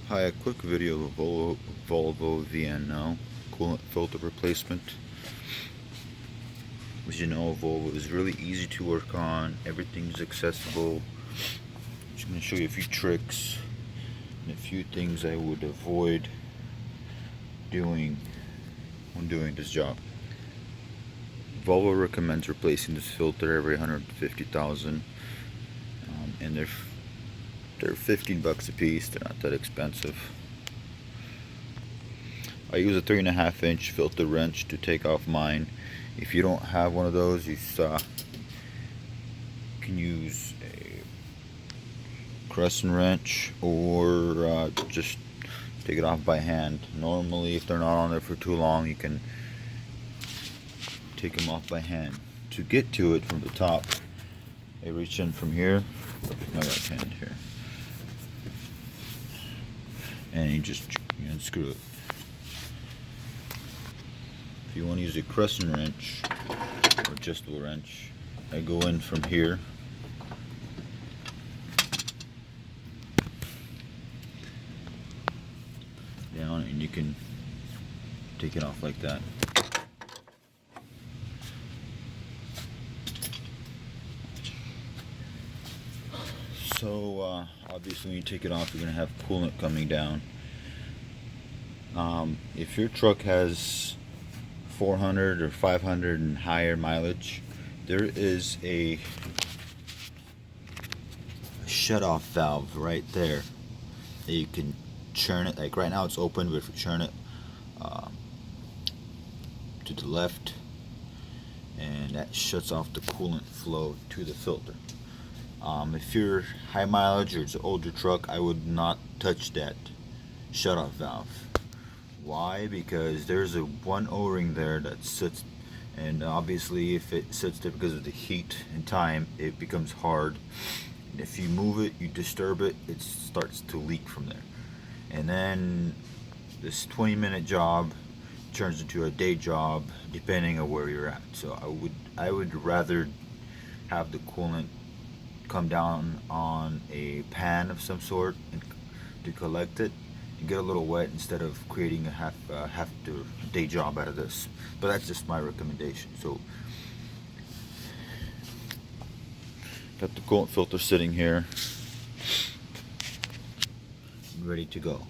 Hi, a quick video of a Volvo VNL coolant filter replacement. As you know, Volvo is really easy to work on. Everything's accessible. Just going to show you a few tricks and a few things I would avoid doing when doing this job. Volvo recommends replacing this filter every 150,000, and they're 15 bucks a piece. They're not that expensive. I use a 3.5 inch filter wrench to take off mine. If you don't have one of those, you can use a crescent wrench or just take it off by hand. Normally, if they're not on there for too long, you can take them off by hand. To get to it from the top, I reach in from here, my right hand here, and you just unscrew it. If you want to use a crescent wrench or just a wrench, I go in from here down, and you can take it off like that. So obviously when you take it off, you're going to have coolant coming down. If your truck has 400 or 500 and higher mileage, there is a shut-off valve right there that you can turn it. Like right now it's open, but if you turn it to the left, and that shuts off the coolant flow to the filter. If you're high mileage or it's an older truck, I would not touch that shut-off valve. Why? Because there's one O-ring there that sits, and obviously if it sits there because of the heat and time, it becomes hard. And if you move it, you disturb it, it starts to leak from there. And then this 20-minute job turns into a day job depending on where you're at. So I would rather have the coolant come down on a pan of some sort and to collect it and get a little wet instead of creating a half day job out of this. But that's just my recommendation. So got the coolant filter sitting here ready to go.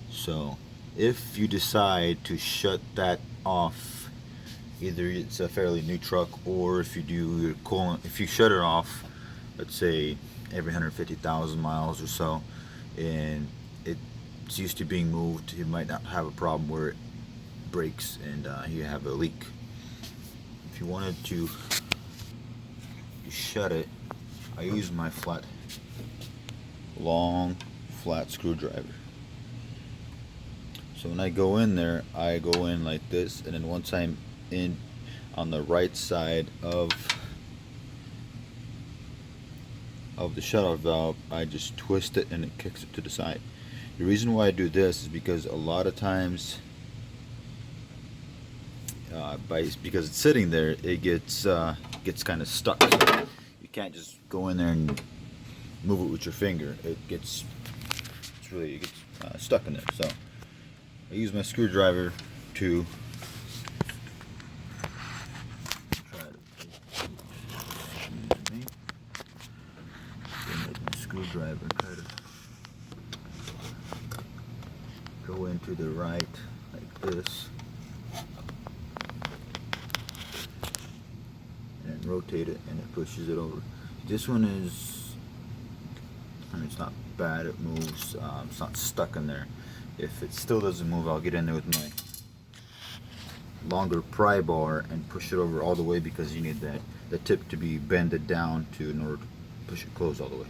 So if you decide to shut that off, either it's a fairly new truck, or if you do your coolant, if you shut it off, let's say every 150,000 miles or so, and it's used to being moved, you might not have a problem where it breaks and you have a leak. If you wanted to shut it, I use my long flat screwdriver. So when I go in there, I go in like this, and then once I'm in on the right side of the shutoff valve, I just twist it and it kicks it to the side. The reason why I do this is because a lot of times, because it's sitting there, it gets kind of stuck. You can't just go in there and move it with your finger. It gets stuck in there. So I use my screwdriver to screwdriver try to go into the right like this, and then rotate it, and it pushes it over. This one is, I mean, it's not bad, it moves, it's not stuck in there. If it still doesn't move, I'll get in there with my longer pry bar and push it over all the way, because you need the tip to be bended down in order to push it closed all the way.